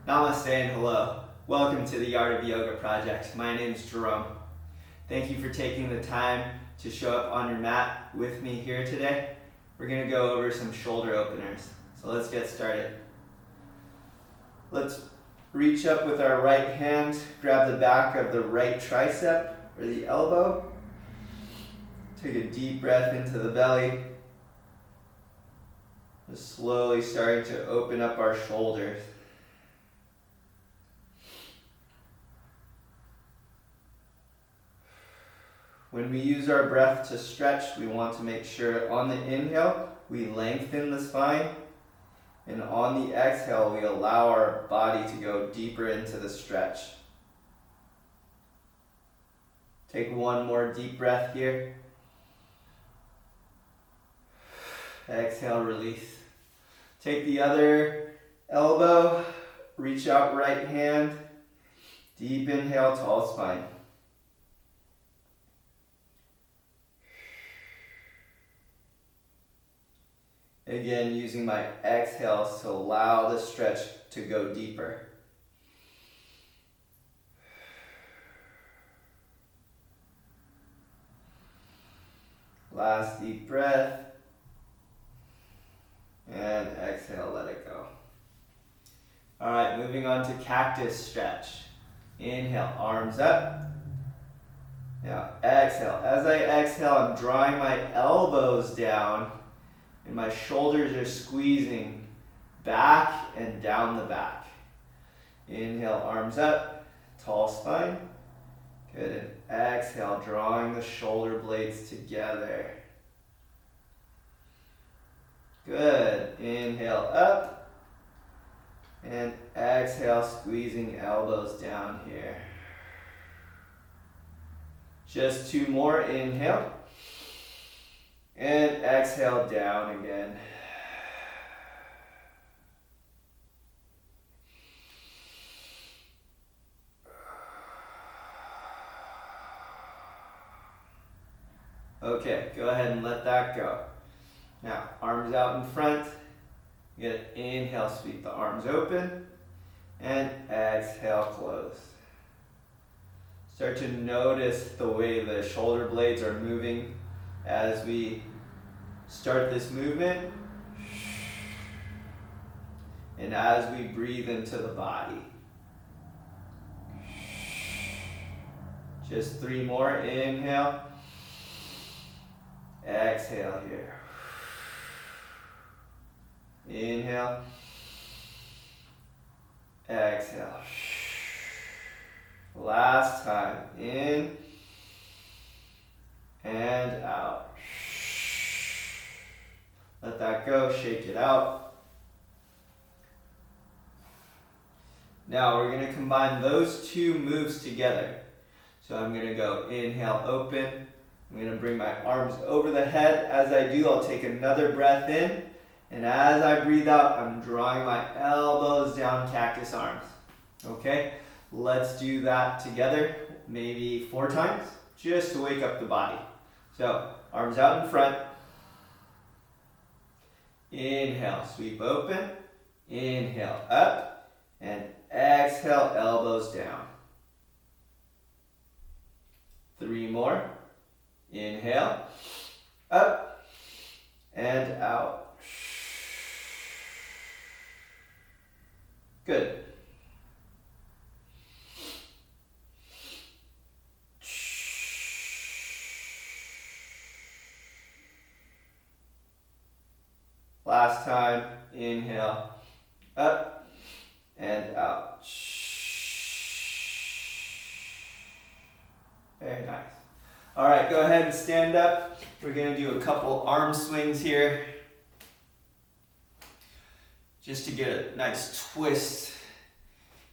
Namaste and hello. Welcome to the Art of Yoga project. My name is Jerome. Thank you for taking the time to show up on your mat with me here today. We're going to go over some shoulder openers. So let's get started. Let's reach up with our right hand, grab the back of the right tricep or the elbow. Take a deep breath into the belly. Just slowly starting to open up our shoulders. When we use our breath to stretch, we want to make sure on the inhale, we lengthen the spine. And on the exhale, we allow our body to go deeper into the stretch. Take one more deep breath here. Exhale, release. Take the other elbow, reach out right hand. Deep inhale, tall spine. Again, using my exhales to allow the stretch to go deeper. Last deep breath. And exhale, let it go. All right, moving on to Cactus Stretch. Inhale, arms up. Now exhale. As I exhale, I'm drawing my elbows down and my shoulders are squeezing back and down the back. Inhale, arms up, tall spine. Good, and exhale, drawing the shoulder blades together. Good, inhale up, and exhale, squeezing elbows down here. Just two more, inhale. And exhale, down again. Okay, go ahead and let that go. Now, arms out in front. You get an inhale, sweep the arms open. And exhale, close. Start to notice the way the shoulder blades are moving as we start this movement and as we breathe into the body. Just three more. Inhale. Exhale here. Inhale. Exhale. Last time. In and out. Let that go, shake it out. Now we're going to combine those two moves together. So I'm going to go inhale, open. I'm going to bring my arms over the head. As I do, I'll take another breath in. And as I breathe out, I'm drawing my elbows down, cactus arms. Okay? Let's do that together, maybe 4 times, just to wake up the body. So, arms out in front. Inhale, sweep open. Inhale, up. And exhale, elbows down. 3 more. Inhale, up, and out. Good. Last time, inhale, up and out. Very nice. All right, go ahead and stand up. We're going to do a couple arm swings here, just to get a nice twist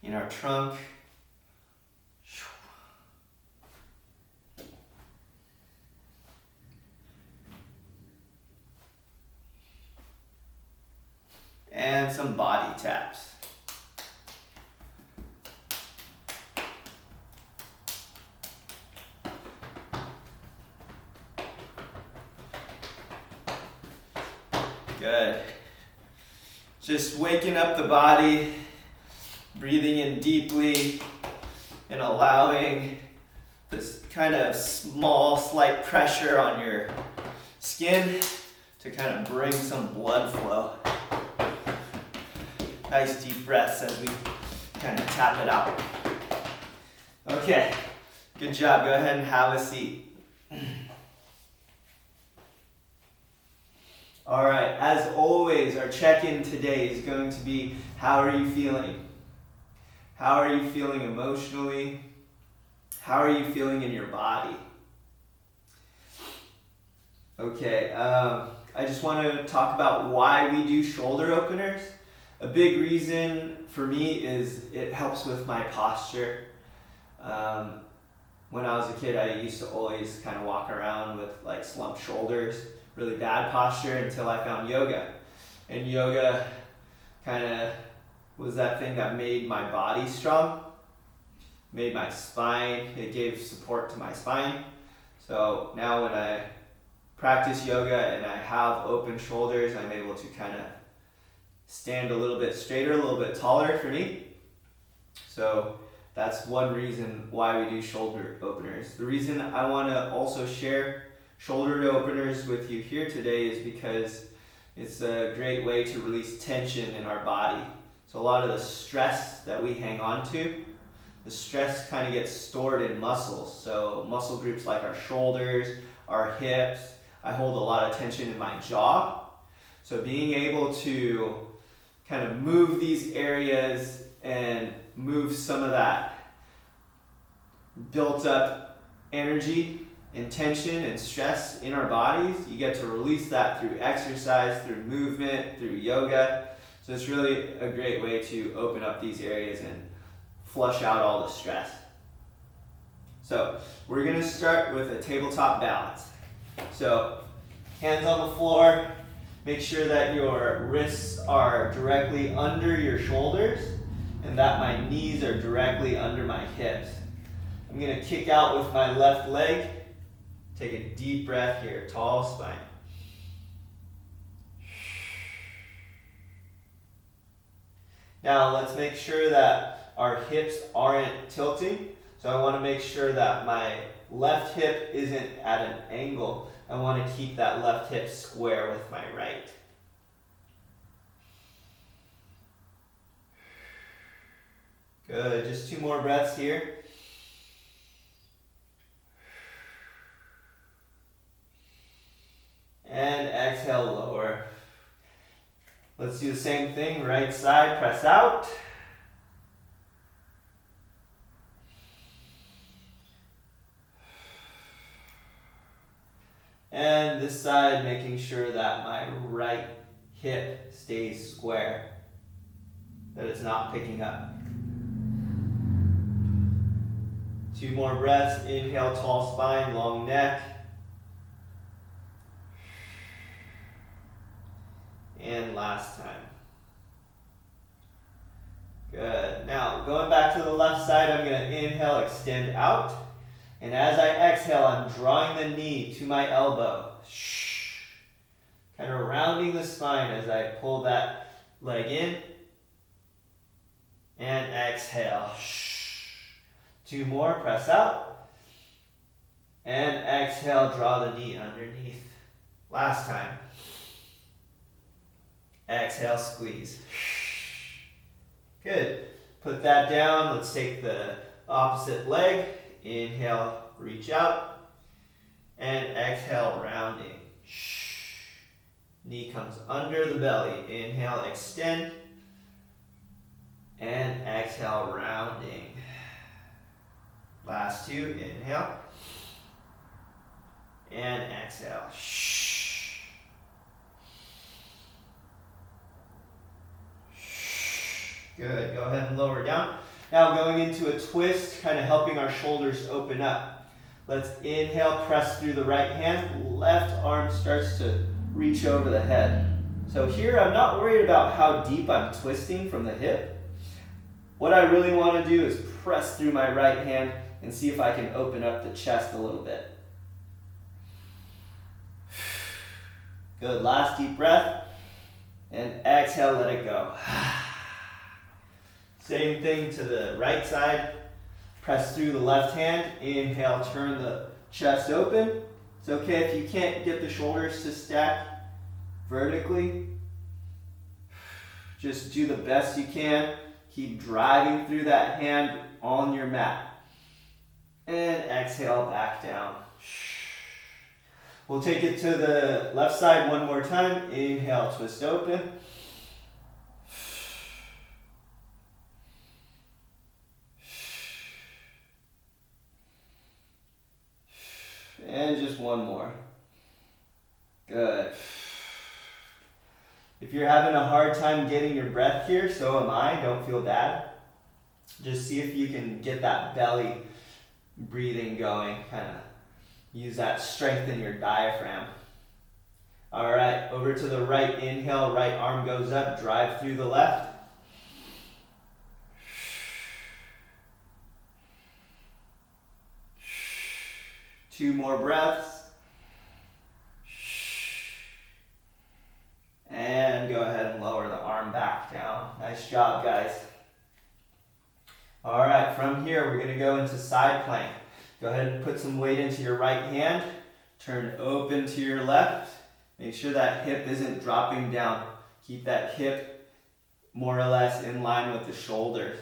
in our trunk. And some body taps. Good. Just waking up the body Breathing in deeply and allowing this kind of small, slight pressure on your skin to kind of bring some blood flow. Nice deep breaths as we kind of tap it out. Okay, good job. Go ahead and have a seat. All right, as always, our check-in today is going to be, how are you feeling? How are you feeling emotionally? How are you feeling in your body? Okay, I just want to talk about why we do shoulder openers. A big reason for me is it helps with my posture. When I was a kid, I used to always kind of walk around with like slumped shoulders, really bad posture, until I found yoga. And yoga kind of was that thing that made my body strong, made my spine, it gave support to my spine. So now when I practice yoga and I have open shoulders, I'm able to kind of stand a little bit straighter, a little bit taller for me. So that's one reason why we do shoulder openers. The reason I want to also share shoulder openers with you here today is because it's a great way to release tension in our body. So a lot of the stress that we hang on to, the stress kind of gets stored in muscles. So muscle groups like our shoulders, our hips. I hold a lot of tension in my jaw. So being able to kind of move these areas and move some of that built up energy and tension and stress in our bodies, you get to release that through exercise, through movement, through yoga. So it's really a great way to open up these areas and flush out all the stress. So we're going to start with a tabletop balance. So hands on the floor, make sure that your wrists are directly under your shoulders and that my knees are directly under my hips. I'm going to kick out with my left leg. Take a deep breath here, tall spine. Now let's make sure that our hips aren't tilting. So I want to make sure that my left hip isn't at an angle. I want to keep that left hip square with my right. Good, just 2 more breaths here. And exhale, lower. Let's do the same thing, right side, press out. And this side, making sure that my right hip stays square, that it's not picking up. 2 more breaths, inhale, tall spine, long neck. And last time. Good. Now, going back to the left side, I'm going to inhale, extend out. And as I exhale, I'm drawing the knee to my elbow. Kind of rounding the spine as I pull that leg in. And exhale. 2 more, press out. And exhale, draw the knee underneath. Last time. Exhale, squeeze. Good. Put that down. Let's take the opposite leg. Inhale, reach out. And exhale, rounding. Knee comes under the belly. Inhale, extend. And exhale, rounding. Last 2. Inhale. And exhale. Good, go ahead and lower down. Now going into a twist, kind of helping our shoulders open up. Let's inhale, press through the right hand. Left arm starts to reach over the head. So here I'm not worried about how deep I'm twisting from the hip. What I really want to do is press through my right hand and see if I can open up the chest a little bit. Good, last deep breath. And exhale, let it go. Same thing to the right side. Press through the left hand. Inhale, turn the chest open. It's okay if you can't get the shoulders to stack vertically. Just do the best you can. Keep driving through that hand on your mat. And exhale back down. We'll take it to the left side one more time. Inhale, twist open. And just one more. Good. If you're having a hard time getting your breath here, so am I, don't feel bad. Just see if you can get that belly breathing going, kind of use that strength in your diaphragm. All right, over to the right, inhale, right arm goes up, drive through the left. Two more breaths. And go ahead and lower the arm back down. Nice job, guys. All right, from here, we're gonna go into side plank. Go ahead and put some weight into your right hand. Turn open to your left. Make sure that hip isn't dropping down. Keep that hip more or less in line with the shoulders.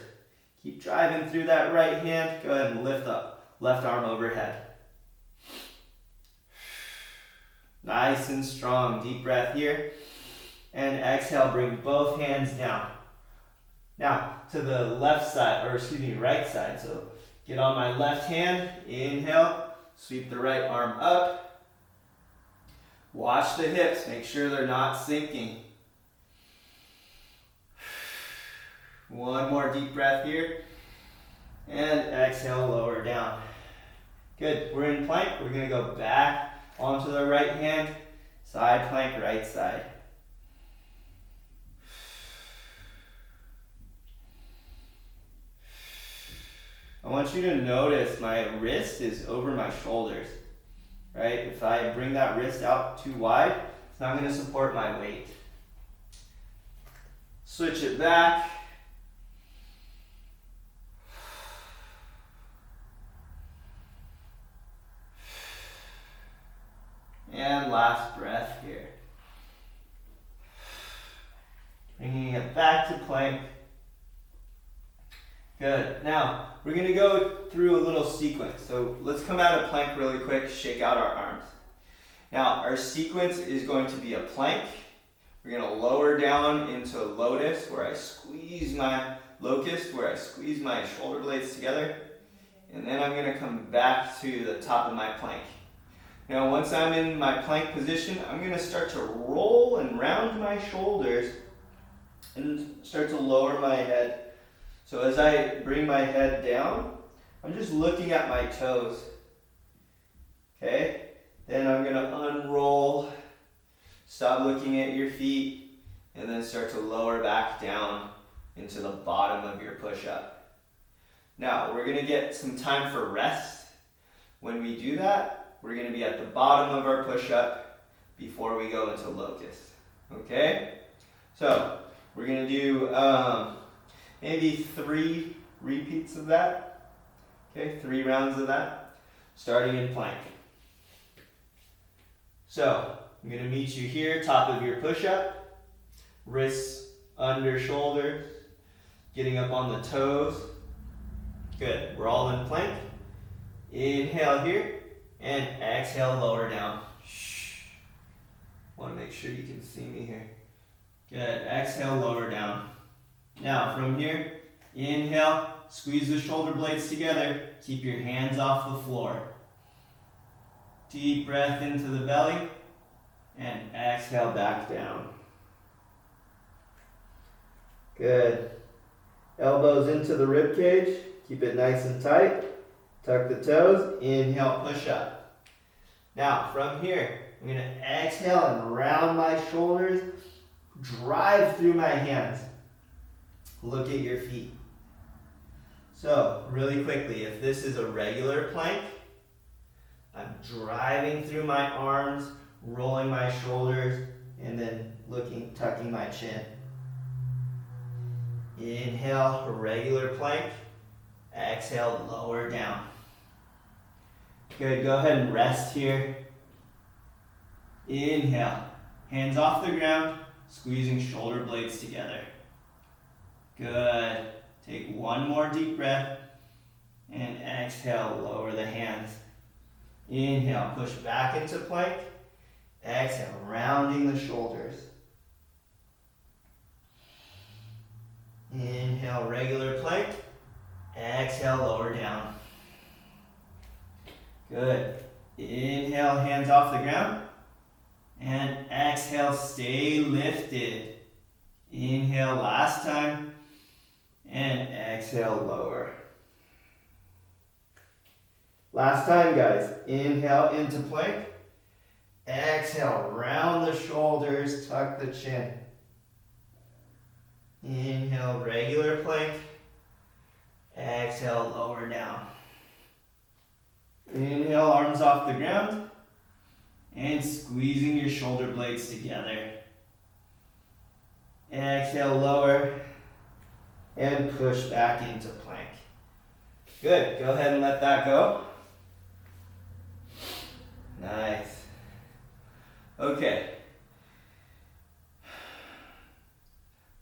Keep driving through that right hand. Go ahead and lift up, left arm overhead. Nice and strong, deep breath here. And exhale, bring both hands down. Now, to the left side, or excuse me, right side. So get on my left hand, inhale, sweep the right arm up. Watch the hips, make sure they're not sinking. One more deep breath here. And exhale, lower down. Good, we're in plank. We're gonna go back onto the right hand, side plank, right side. I want you to notice my wrist is over my shoulders, right? If I bring that wrist out too wide, it's not going to support my weight. Switch it back. And last breath here. Bringing it back to plank. Good. Now, we're going to go through a little sequence. So let's come out of plank really quick, shake out our arms. Now, our sequence is going to be a plank. We're going to lower down into lotus, where I squeeze my locust, where I squeeze my shoulder blades together. And then I'm going to come back to the top of my plank. Now, once I'm in my plank position, I'm going to start to roll and round my shoulders and start to lower my head. So as I bring my head down, I'm just looking at my toes. Okay? Then I'm going to unroll, stop looking at your feet, and then start to lower back down into the bottom of your push-up. Now, we're going to get some time for rest. When we do that, we're going to be at the bottom of our push-up before we go into locust. Okay? So, we're going to do maybe 3 repeats of that. Okay, 3 rounds of that, starting in plank. So, I'm going to meet you here, top of your push-up, wrists under shoulders, getting up on the toes. Good, we're all in plank. Inhale here, and exhale, lower down. Shh. Want to make sure you can see me here. Good, exhale, lower down. Now, from here, inhale, squeeze the shoulder blades together, keep your hands off the floor. Deep breath into the belly, and exhale back down. Good. Elbows into the rib cage, keep it nice and tight. Tuck the toes, inhale, push up. Now, from here, I'm going to exhale and round my shoulders, drive through my hands. Look at your feet. So, really quickly, if this is a regular plank, I'm driving through my arms, rolling my shoulders, and then looking, tucking my chin. Inhale, regular plank. Exhale, lower down. Good, go ahead and rest here. Inhale, hands off the ground, squeezing shoulder blades together. Good. Take one more deep breath. And exhale, lower the hands. Inhale, push back into plank. Exhale, rounding the shoulders. Inhale, regular plank. Exhale, lower down. Good. Inhale, hands off the ground. And exhale, stay lifted. Inhale, last time. And exhale, lower. Last time, guys. Inhale into plank. Exhale, round the shoulders, tuck the chin. Inhale, regular plank. Exhale, lower down. Inhale, arms off the ground. And squeezing your shoulder blades together. Exhale, lower. And push back into plank. Good. Go ahead and let that go. Nice. Okay.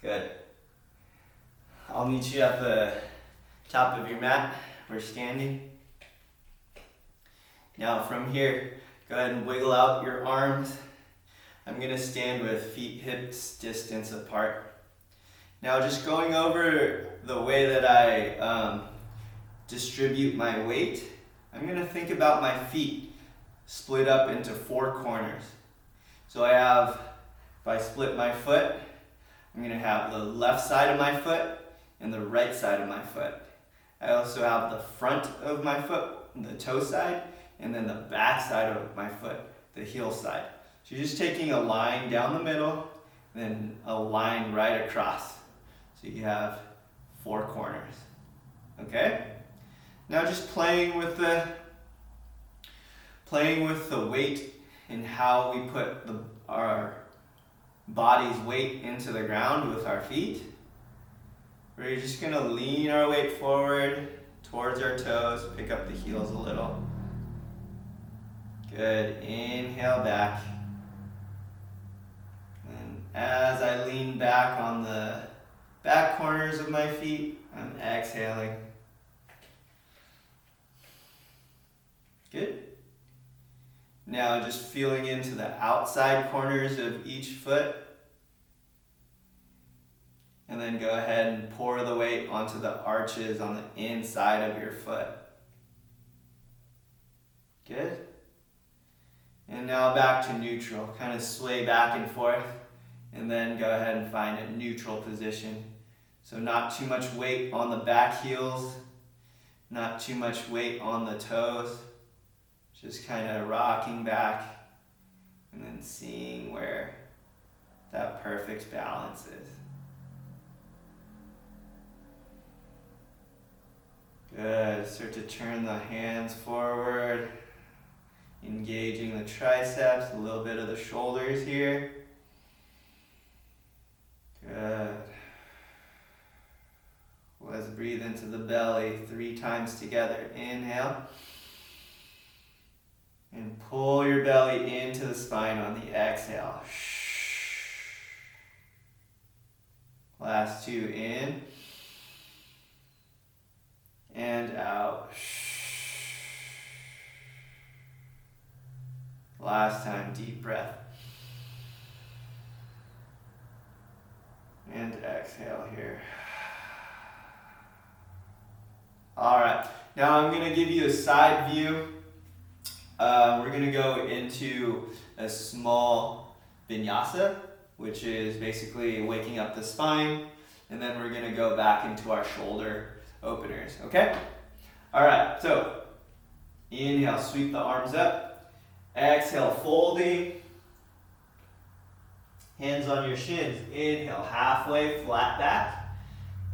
Good. I'll meet you at the top of your mat. We're standing. Now from here, go ahead and wiggle out your arms. I'm going to stand with feet hips distance apart. Now just going over the way that I distribute my weight, I'm going to think about my feet split up into 4 corners. So if I split my foot, I'm going to have the left side of my foot and the right side of my foot. I also have the front of my foot, the toe side, and then the back side of my foot, the heel side. So you're just taking a line down the middle, then a line right across. So you have 4 corners. Okay? Now just playing with the weight and how we put our body's weight into the ground with our feet. We're just going to lean our weight forward towards our toes, pick up the heels a little. Good. Inhale back. And as I lean back on the back corners of my feet, I'm exhaling. Good. Now just feeling into the outside corners of each foot. And then go ahead and pour the weight onto the arches on the inside of your foot. Good. And now back to neutral. Kind of sway back and forth. And then go ahead and find a neutral position. So not too much weight on the back heels. Not too much weight on the toes. Just kind of rocking back. And then seeing where that perfect balance is. Good. Start to turn the hands forward. Engaging the triceps, a little bit of the shoulders here. Good. Let's breathe into the belly 3 times together. Inhale. And pull your belly into the spine on the exhale. Last 2 in. And out. Last time, deep breath. And exhale here. All right, now I'm gonna give you a side view. We're gonna go into a small vinyasa, which is basically waking up the spine, and then we're gonna go back into our shoulder openers, okay? All right, so inhale, sweep the arms up. Exhale, folding. Hands on your shins. Inhale, halfway, flat back.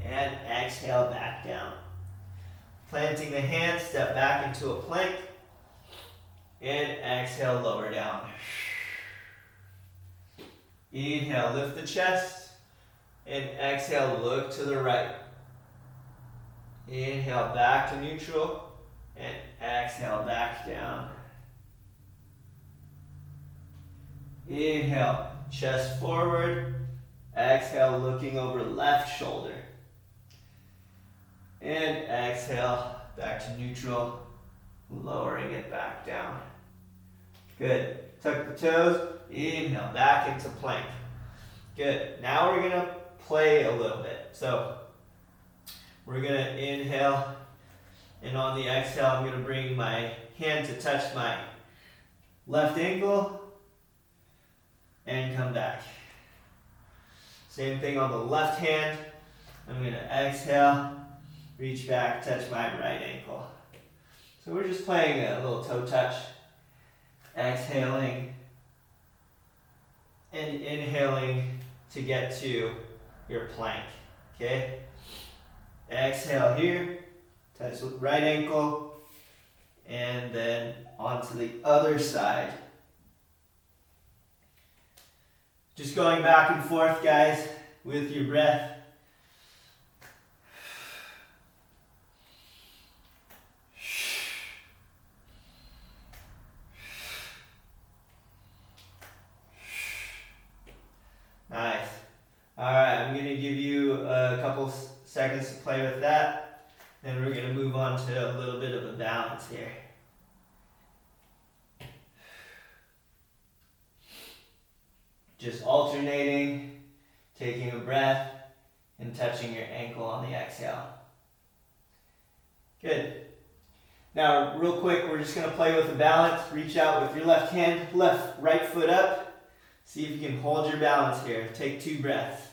And exhale, back down. Planting the hands, step back into a plank. And exhale, lower down. Inhale, lift the chest. And exhale, look to the right. Inhale, back to neutral. And exhale, back down. Inhale, chest forward. Exhale, looking over left shoulder. And exhale, back to neutral, lowering it back down. Good. Tuck the toes. Inhale, back into plank. Good. Now we're going to play a little bit. So we're going to inhale, and on the exhale, I'm going to bring my hand to touch my left ankle and come back. Same thing on the left hand. I'm going to exhale, reach back, touch my right ankle. So we're just playing a little toe touch. Exhaling and inhaling to get to your plank. Okay? Exhale here, touch the right ankle, and then onto the other side. Just going back and forth, guys, with your breath. Nice. All right, I'm going to give you a couple seconds to play with that. Then we're going to move on to a little bit of a balance here. Just alternating, taking a breath, and touching your ankle on the exhale. Good. Now, real quick, we're just going to play with the balance. Reach out with your left hand, right foot up. See if you can hold your balance here. Take 2 breaths.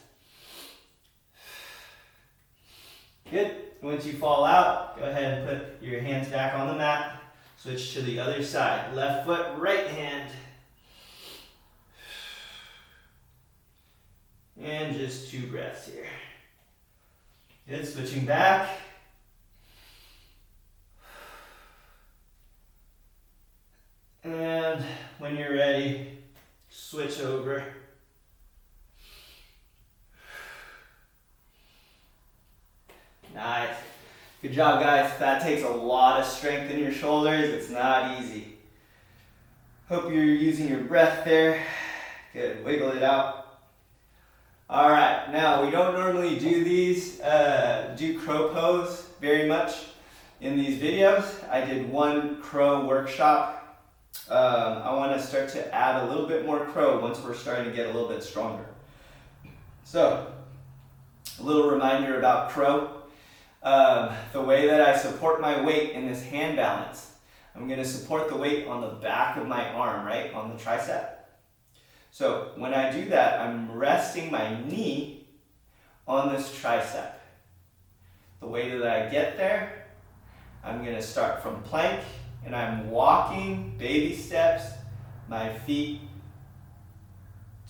Good. Once you fall out, go ahead and put your hands back on the mat. Switch to the other side. Left foot, right hand. And just 2 breaths here. Good. Switching back. And when you're ready, switch over. Nice. Good job, guys. That takes a lot of strength in your shoulders. It's not easy. Hope you're using your breath there. Good. Wiggle it out. All right. Now, we don't normally do these, do crow pose very much in these videos. I did one crow workshop. I want to start to add a little bit more crow once we're starting to get a little bit stronger. So, a little reminder about crow. The way that I support my weight in this hand balance, I'm going to support the weight on the back of my arm, right, on the tricep. So when I do that, I'm resting my knee on this tricep. The way that I get there, I'm going to start from plank, and I'm walking baby steps, my feet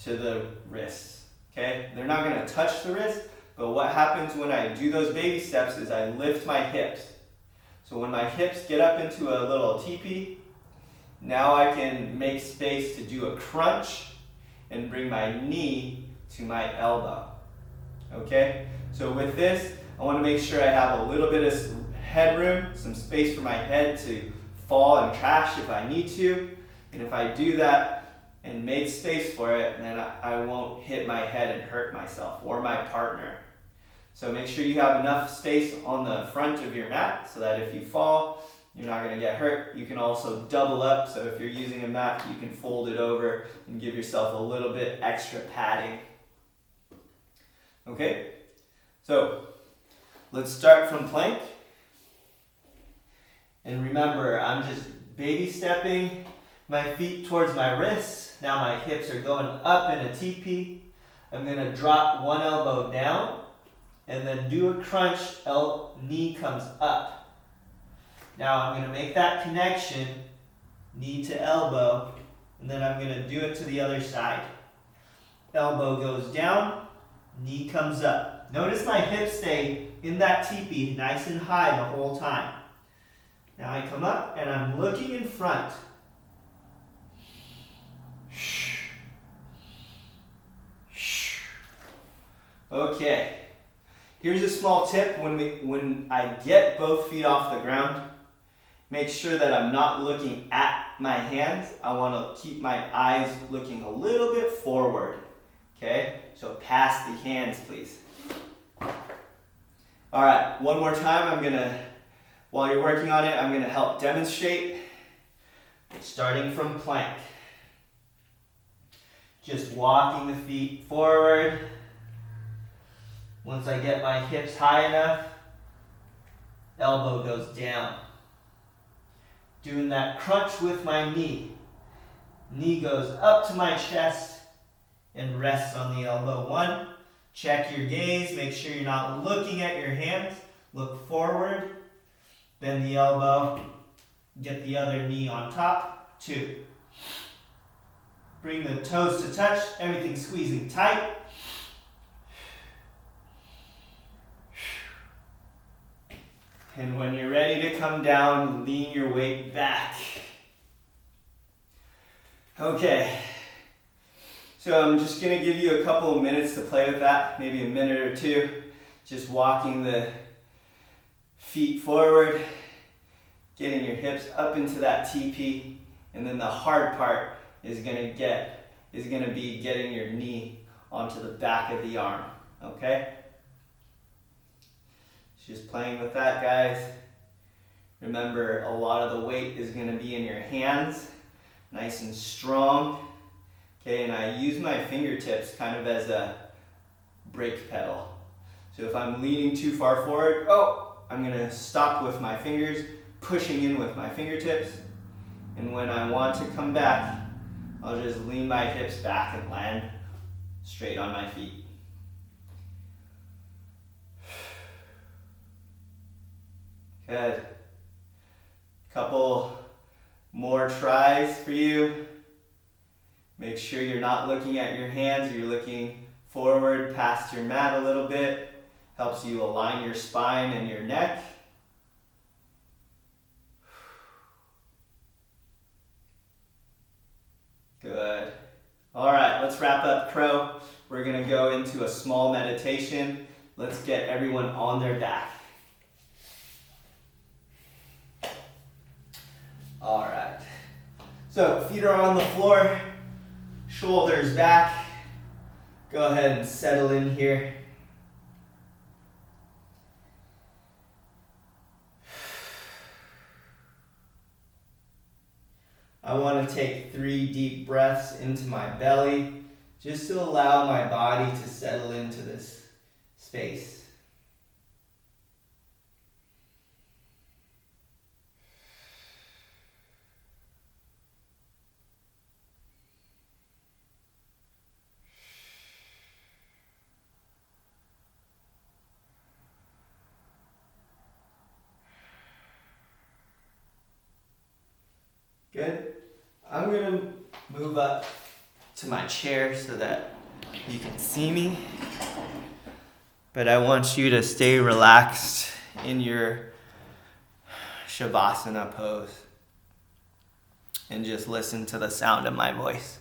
to the wrists. Okay? They're not going to touch the wrist, but what happens when I do those baby steps is I lift my hips. So when my hips get up into a little teepee, now I can make space to do a crunch and bring my knee to my elbow. Okay? So with this, I want to make sure I have a little bit of headroom, some space for my head to fall and crash if I need to. And if I do that and make space for it, then I won't hit my head and hurt myself or my partner. So make sure you have enough space on the front of your mat so that if you fall, you're not going to get hurt. You can also double up, so if you're using a mat, you can fold it over and give yourself a little bit extra padding. Okay? So, let's start from plank. And remember, I'm just baby stepping my feet towards my wrists. Now my hips are going up in a teepee. I'm going to drop one elbow down and then do a crunch, knee comes up. Now I'm going to make that connection, knee to elbow, and then I'm going to do it to the other side. Elbow goes down, knee comes up. Notice my hips stay in that teepee nice and high the whole time. Now I come up and I'm looking in front. Okay. Here's a small tip. When I get both feet off the ground, make sure that I'm not looking at my hands. I want to keep my eyes looking a little bit forward. Okay? So past the hands, please. All right, one more time. While you're working on it, I'm gonna help demonstrate. Starting from plank. Just walking the feet forward. Once I get my hips high enough, elbow goes down. Doing that crunch with my knee. Knee goes up to my chest and rests on the elbow. 1, check your gaze. Make sure you're not looking at your hands. Look forward. Bend the elbow. Get the other knee on top. 2. Bring the toes to touch. Everything squeezing tight. And when you're ready to come down, lean your weight back. Okay. So I'm just going to give you a couple of minutes to play with that, maybe a minute or 2. Just walking the feet forward, getting your hips up into that TP, and then the hard part is going to be getting your knee onto the back of the arm. Okay? Just playing with that, guys. Remember, a lot of the weight is going to be in your hands, nice and strong. Okay, and I use my fingertips kind of as a brake pedal. So if I'm leaning too far forward, I'm going to stop with my fingers, pushing in with my fingertips. And when I want to come back, I'll just lean my hips back and land straight on my feet. Good. Couple more tries for you. Make sure you're not looking at your hands, you're looking forward past your mat a little bit. Helps you align your spine and your neck. Good. All right, let's wrap up crow. We're gonna go into a small meditation. Let's get everyone on their back. All right. So feet are on the floor, shoulders back. Go ahead and settle in here. I want to take 3 deep breaths into my belly, just to allow my body to settle into this space. Good. I'm going to move up to my chair so that you can see me. But I want you to stay relaxed in your Shavasana pose. And just listen to the sound of my voice.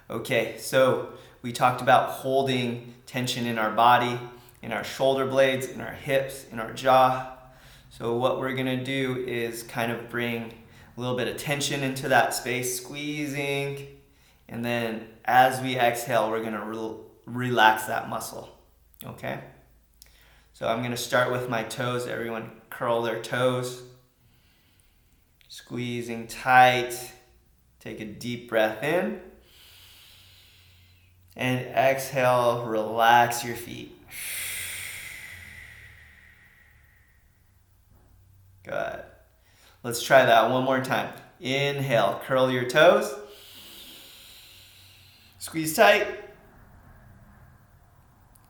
Okay, so we talked about holding tension in our body, in our shoulder blades, in our hips, in our jaw. So what we're gonna do is kind of bring a little bit of tension into that space, squeezing, and then as we exhale, we're gonna relax that muscle, okay? So I'm gonna start with my toes. Everyone curl their toes, squeezing tight. Take a deep breath in, and exhale, relax your feet. Good. Let's try that one more time. Inhale, curl your toes. Squeeze tight.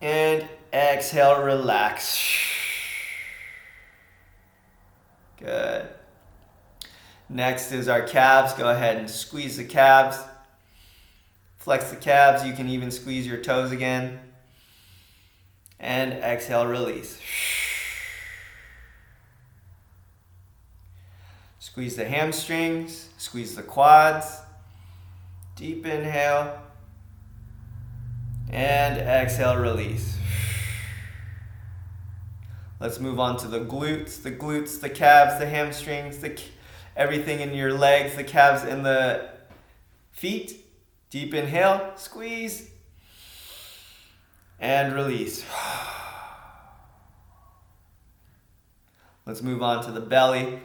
And exhale, relax. Good. Next is our calves. Go ahead and squeeze the calves. Flex the calves. You can even squeeze your toes again. And exhale, release. Squeeze the hamstrings, squeeze the quads. Deep inhale. And exhale, release. Let's move on to the glutes, the calves, the hamstrings, everything in your legs, the calves and the feet. Deep inhale, squeeze, and release. Let's move on to the belly.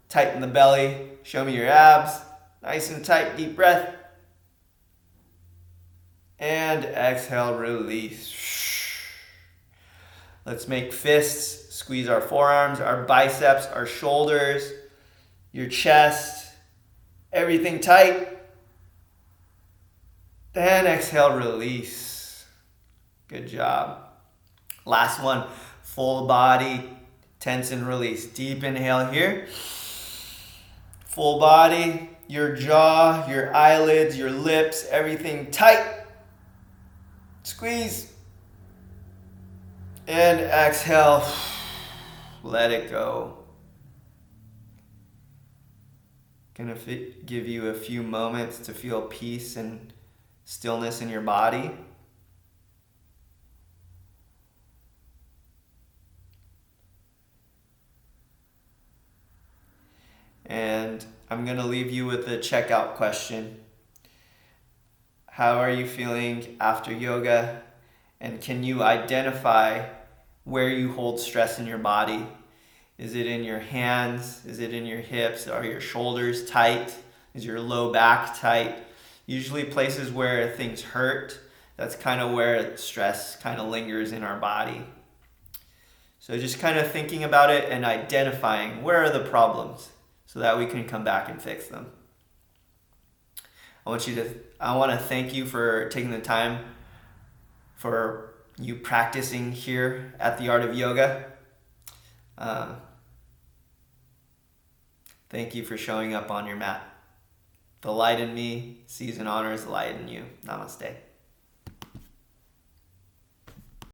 Tighten the belly. Show me your abs. Nice and tight, deep breath. And exhale, release. Let's make fists. Squeeze our forearms, our biceps, our shoulders, your chest. Everything tight. Then exhale, release. Good job. Last one. Full body. Tense and release. Deep inhale here. Full body, your jaw, your eyelids, your lips, everything tight. Squeeze. And exhale. Let it go. Gonna give you a few moments to feel peace and stillness in your body. And I'm going to leave you with a checkout question. How are you feeling after yoga? And can you identify where you hold stress in your body? Is it in your hands? Is it in your hips? Are your shoulders tight? Is your low back tight? Usually places where things hurt, that's kind of where stress kind of lingers in our body. So just kind of thinking about it and identifying where are the problems, so that we can come back and fix them. I want to thank you for taking the time for you practicing here at the Art of Yoga. Thank you for showing up on your mat. The light in me sees and honors the light in you. Namaste.